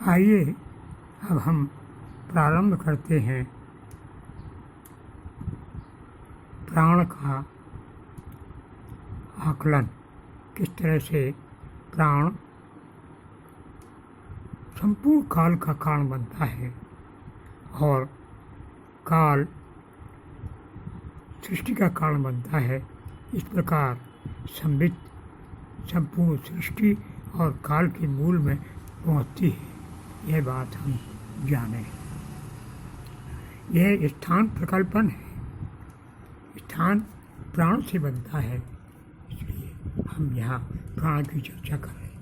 आइए अब हम प्रारंभ करते हैं प्राण का आकलन। किस तरह से प्राण संपूर्ण काल का कारण बनता है और काल सृष्टि का कारण बनता है। इस प्रकार संबित संपूर्ण सृष्टि और काल के मूल में पहुंचती है, यह बात हम जानें। यह स्थान प्रकल्पन है। स्थान प्राण से बनता है, इसलिए हम यहाँ प्राण की चर्चा कर रहे हैं।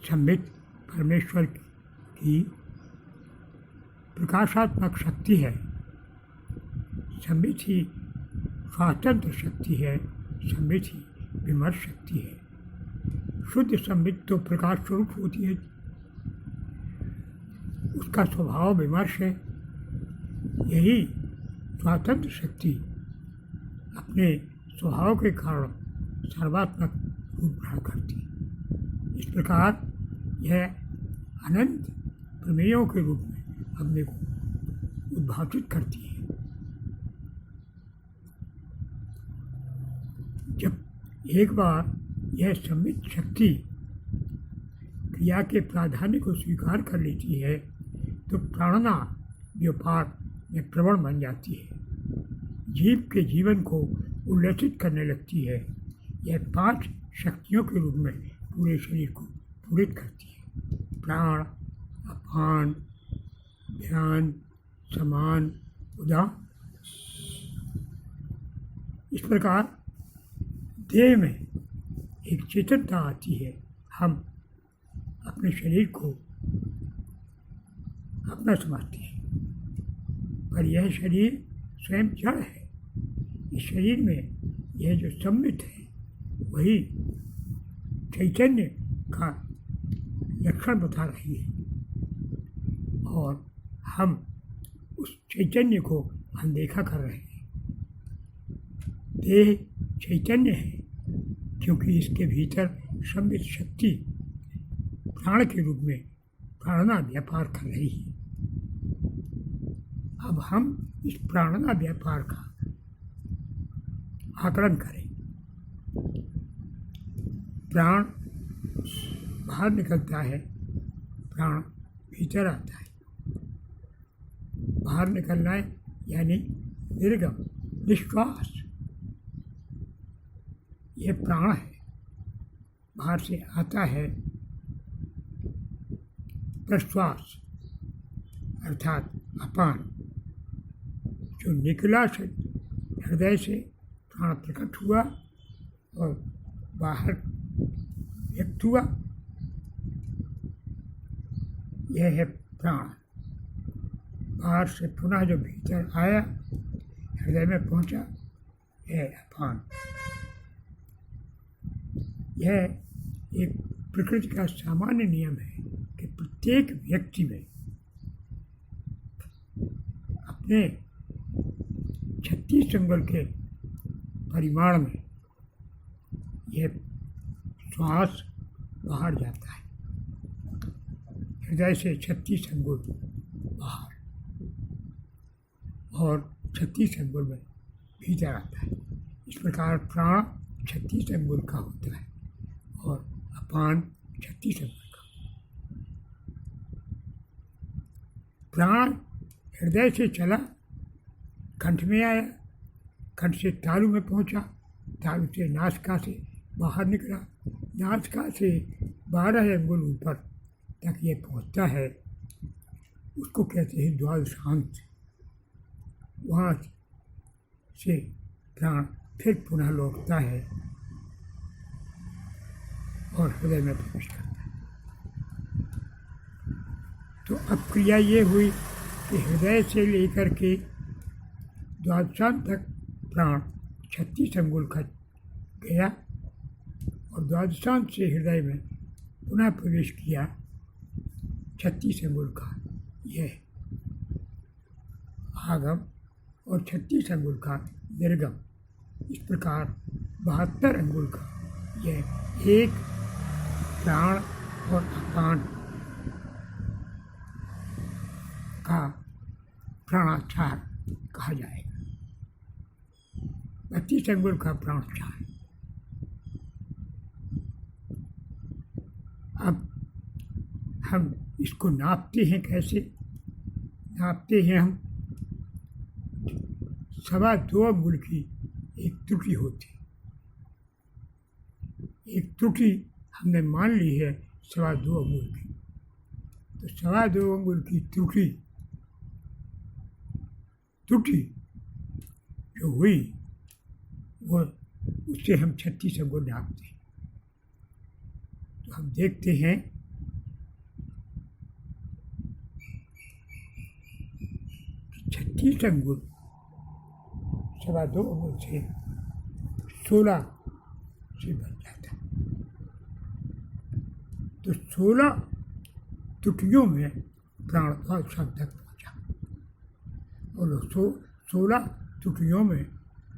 संबित परमेश्वर की प्रकाशात्मक शक्ति है। संबित ही स्वातंत्र शक्ति है। संबित ही विमर्श शक्ति है। शुद्ध संबित तो प्रकाश स्वरूप होती है, उसका स्वभाव विमर्श है। यही स्वातंत्र शक्ति अपने स्वभाव के कारण सर्वात्मक रूप ग्रहण करती है। इस प्रकार यह अनंत प्रमेयों के रूप में अपने को उद्भाषित करती है। जब एक बार यह संबित शक्ति क्रिया के प्राधान्य को स्वीकार कर लेती है तो प्राणना व्यापार में प्रवण बन जाती है। जीव के जीवन को उल्लसित करने लगती है। यह 5 शक्तियों के रूप में पूरे शरीर को पूरित करती है। प्राण, अपान, ध्यान, समान, उदान। इस प्रकार देह में एक चेतनता आती है। हम अपने शरीर को अपना समझते हैं, पर यह शरीर स्वयं जड़ है। इस शरीर में यह जो संबित है वही चैतन्य का लक्षण बता रही है और हम उस चैतन्य को अनदेखा कर रहे हैं। देह चैतन्य है क्योंकि इसके भीतर संबित शक्ति प्राण के रूप में प्राणना व्यापार कर रही है। अब हम इस प्राणना व्यापार का आकलन करें। प्राण बाहर निकलता है, प्राण भीतर आता है। बाहर निकलना है यानी निर्गम, निश्वास, यह प्राण है। बाहर से आता है प्रश्वास अर्थात अपान। जो निकला से हृदय से प्राण प्रकट हुआ और बाहर व्यक्त हुआ, यह है प्राण। बाहर से पुनः जो भीतर आया, हृदय में पहुंचा, यह अपान। यह एक प्रकृति का सामान्य नियम है कि प्रत्येक व्यक्ति में अपने 36 अंगुल के परिमाण में यह श्वास बाहर जाता है। हृदय से 36 अंगुल बाहर और 36 अंगुल में भीतर आता है। इस प्रकार प्राण 36 अंगुल का होता है और अपान 36 अंगुल का। प्राण हृदय से चला, कंठ में आया, कंठ से तालु में पहुंचा, तालु से नासिका से बाहर निकला, नासिका से 12 अंगुल ऊपर तक ये पहुंचता है। उसको कहते हैं द्वादशांत। वहाँ से प्राण फिर पुनः लौटता है और हृदय में प्रवेश करता है। तो अब क्रिया ये हुई कि हृदय से लेकर के द्वादशांत तक प्राण 36 अंगुल का गया और द्वादशांत से हृदय में पुनः प्रवेश किया 36 अंगुल का यह आगम और 36 अंगुल का निर्गम। इस प्रकार 72 अंगुल का यह एक प्राण और अपान का प्राणाचार कहा जाएगा। 32 अंगुल का प्राणाचार। अब हम इसको नापते हैं कैसे? नापते हैं हम 2.25 अंगुल की एक त्रुटि होती है। एक त्रुटि हमने मान ली है 2.25 अंगुल की, तो 2.25 अंगुल की त्रुटि जो हुई वो उससे हम 36 अंगुल नापते हैं। तो हम देखते हैं 36 अंगुल 2.25 अंगुल से 16 से बन जाता है। तो 16 त्रुटियों में प्राण द्वादशांत तक पहुँचा, और 16 त्रुटियों में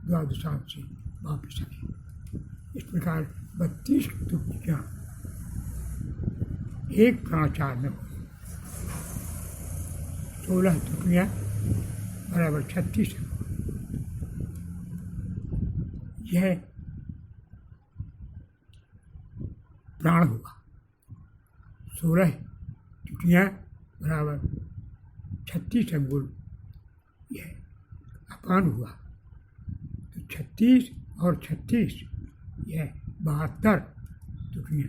द्वादशांत से वापस आई। इस प्रकार 32 त्रुटियाँ एक प्राणाचार में हुई। 16 त्रुटियाँ बराबर 36 अंगुल। यह प्राण हुआ। 16 त्रुटियाँ बराबर 36 अंगुल, यह अपान हुआ। तो 36 और 36 यह 72 त्रुटियाँ,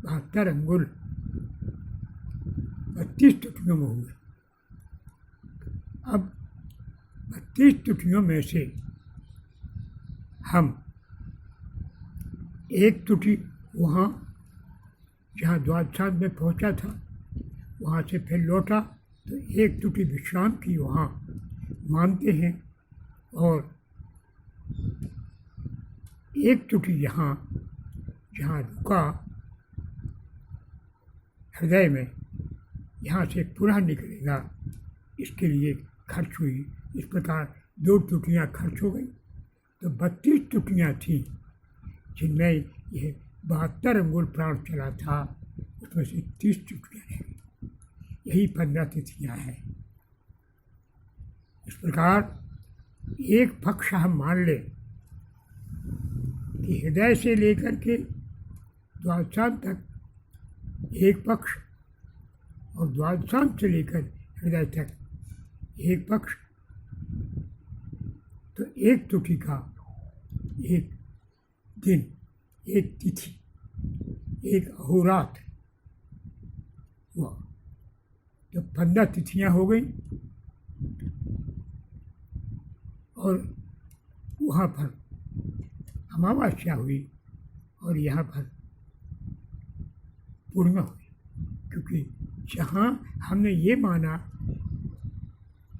72 अंगुल 32 त्रुटियों में हुए। अब 32 त्रुटियों में से हम एक त्रुटि वहाँ जहाँ द्वादशांत में पहुँचा था वहाँ से फिर लौटा, तो एक त्रुटि विश्राम की वहाँ मानते हैं, और एक त्रुटि यहाँ जहाँ रुका हृदय में, यहाँ से पुनः निकलेगा, इसके लिए खर्च हुई। इस प्रकार 2 त्रुटियाँ खर्च हो गई। तो 32 त्रुटियाँ थीं जिनमें यह 72 अंगुल प्राण चला था, उसमें से 30 त्रुटियाँ रह गई। यही 15 तिथियाँ हैं। इस प्रकार एक पक्ष हम मान लें कि हृदय से लेकर के द्वादशांत तक एक पक्ष, और द्वादशांत से लेकर हृदय तक एक पक्ष, तो एक त्रुटि का एक दिन, एक तिथि, एक अहोरात्र हुआ। तो 15 तिथियाँ हो गई, और वहाँ पर अमावस्या हुई और यहाँ पर पूर्णिमा हुई। क्योंकि जहाँ हमने ये माना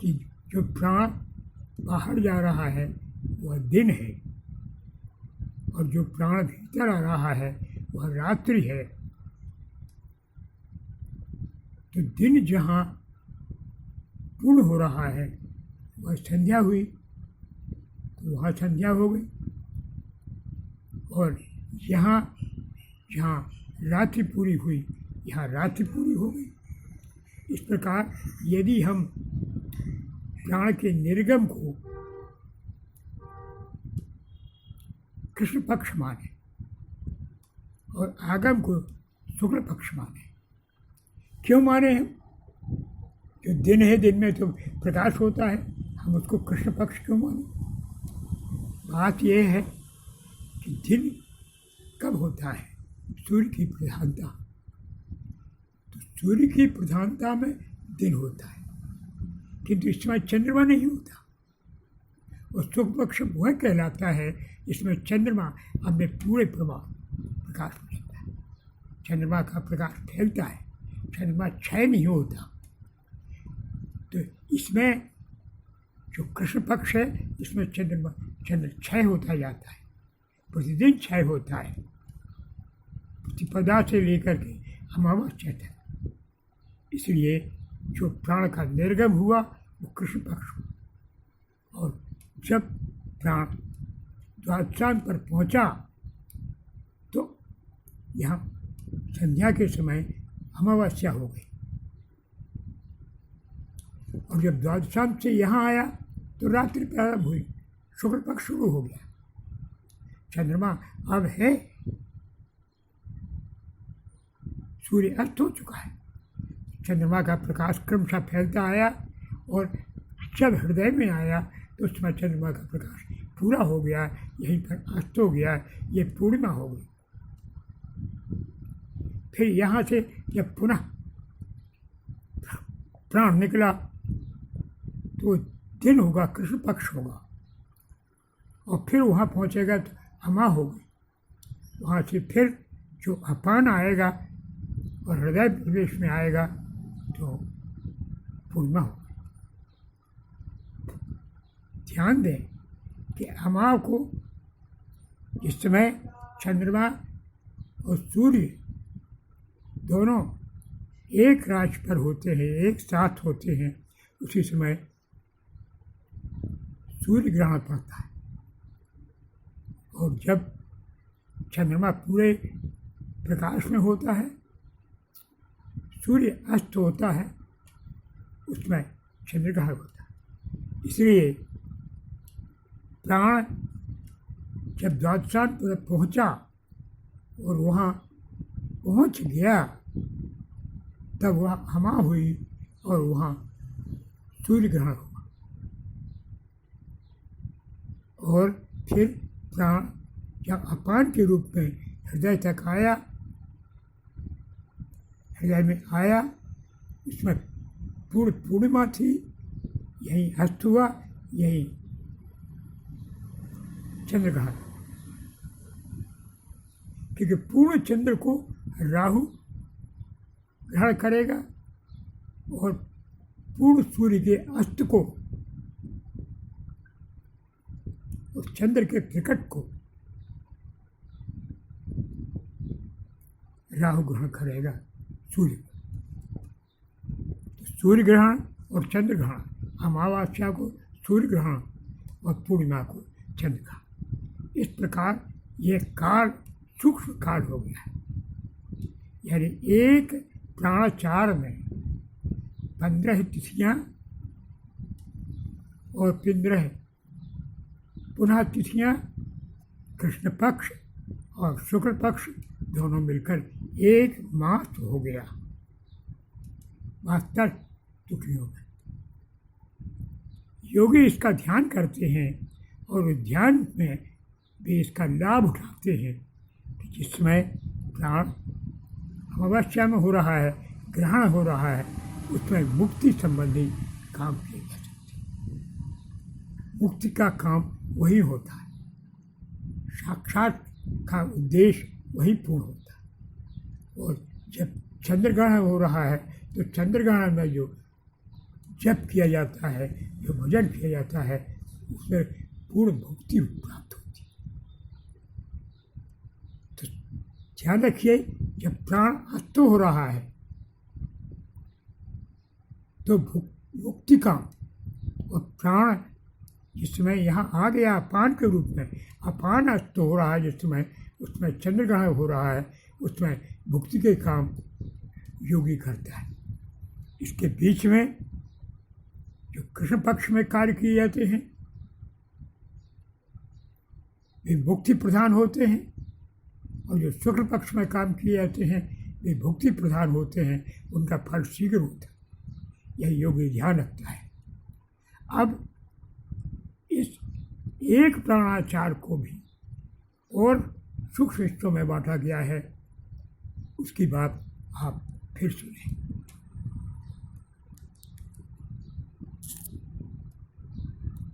कि जो प्राण बाहर जा रहा है वह दिन है, और जो प्राण भीतर आ रहा है वह रात्रि है, तो दिन जहाँ पूर्ण हो रहा है वह संध्या हुई, तो वहाँ संध्या हो गई, और यहाँ जहाँ रात्रि पूरी हुई यहाँ रात्रि पूरी हो गई। इस प्रकार यदि हम प्राण के निर्गम को कृष्ण पक्ष माने और आगम को शुक्ल पक्ष माने, क्यों माने हम? जो दिन है, दिन में तो प्रकाश होता है, हम उसको कृष्ण पक्ष क्यों माने? बात यह है कि दिन कब होता है? सूर्य की प्रधानता, तो सूर्य की प्रधानता में दिन होता है, किंतु इसमें चंद्रमा नहीं होता। और शुक्ल पक्ष वह कहलाता है इसमें चंद्रमा अपने पूरे प्रकाश हो जाता है। चंद्रमा का प्रकाश फैलता है, चंद्रमा क्षय नहीं होता। तो इसमें जो कृष्ण पक्ष है इसमें चंद्र क्षय होता जाता है, प्रतिदिन क्षय होता है, प्रतिपदा से लेकर के अमावस्या तक। इसलिए जो प्राण का निर्गम हुआ वो कृष्ण पक्ष हुआ, और जब प्राण द्वादशांत पर पहुंचा तो यहाँ संध्या के समय अमावस्या हो गई। और जब द्वादशांत से यहाँ आया तो रात्रि प्रारंभ हुई, शुक्ल पक्ष शुरू हो गया। चंद्रमा अब है, सूर्य अस्त हो चुका है। चंद्रमा का प्रकाश क्रमशः फैलता आया और जब हृदय में आया तो उस समय चंद्रमा का प्रकाश पूरा हो गया, यहीं पर अस्त हो गया, ये पूर्णिमा हो गई। फिर यहाँ से जब पुनः प्राण निकला तो दिन होगा, कृष्ण पक्ष होगा, और फिर वहाँ पहुँचेगा तो अमा होगी। वहाँ से फिर जो अपान आएगा और हृदय प्रदेश में आएगा तो पूर्णिमा होगी। ध्यान दें कि अमा को जिस समय चंद्रमा और सूर्य दोनों एक राशि पर होते हैं, एक साथ होते हैं, उसी समय सूर्य ग्रहण पड़ता है। और जब चंद्रमा पूरे प्रकाश में होता है, सूर्य अस्त होता है, उसमें चंद्रग्रहण होता है। इसलिए प्राण जब द्वादशांत पर पहुँचा और वहाँ पहुँच गया तब वह हमा हुई और वहाँ सूर्य ग्रहण हुआ। और फिर प्राण जब अपान के रूप में हृदय तक आया, हृदय में आया, इसमें पूर्णिमा थी, यहीं अस्त हुआ, यहीं चंद्रग्रहण। क्योंकि पूर्ण चंद्र को राहु ग्रहण करेगा और पूर्ण सूर्य के अस्त को और चंद्र के प्रकट को राहु ग्रहण करेगा सूर्य। तो सूर्य ग्रहण और चंद्र ग्रहण, अमावस्या को सूर्य ग्रहण और पूर्णिमा को चंद्र ग्रहण, इस प्रकार ये काल सूक्ष्म काल हो गया है। यानी एक प्राणाचार में 15 तिथियाँ और 15 पुनः तिथियाँ, कृष्ण पक्ष और शुक्ल पक्ष दोनों मिलकर एक मास हो गया, 72 तिथियों में। योगी इसका ध्यान करते हैं और ध्यान में भी इसका लाभ उठाते हैं कि जिसमें प्राण अमावस्या में हो रहा है, ग्रहण हो रहा है, उसमें मुक्ति संबंधी काम किए जा सकते हैं। मुक्ति का काम वही होता है, साक्षात का उद्देश्य वही पूर्ण होता है। और जब चंद्रग्रहण हो रहा है तो चंद्रग्रहण में जो जप किया जाता है, जो भजन किया जाता है, उसमें पूर्ण मुक्ति प्राप्त होती है। तो ध्यान रखिए, जब प्राण अस्त हो रहा है तो मुक्ति का, और प्राण जिस समय यहाँ आ गया अपान के रूप में, अपान अस्त हो रहा है जिस समय, उसमें चंद्रग्रहण हो रहा है, उसमें मुक्ति के काम योगी करता है। इसके बीच में जो कृष्ण पक्ष में कार्य किए जाते हैं वे मुक्ति प्रधान होते हैं, और जो शुक्ल पक्ष में काम किए जाते हैं वे भुक्ति प्रधान होते हैं, उनका फल शीघ्र होता है। यह योगी ध्यान रखता है। अब इस एक प्राणाचार को भी और सूक्ष्म हिस्सों में बांटा गया है, उसकी बात आप फिर सुनें।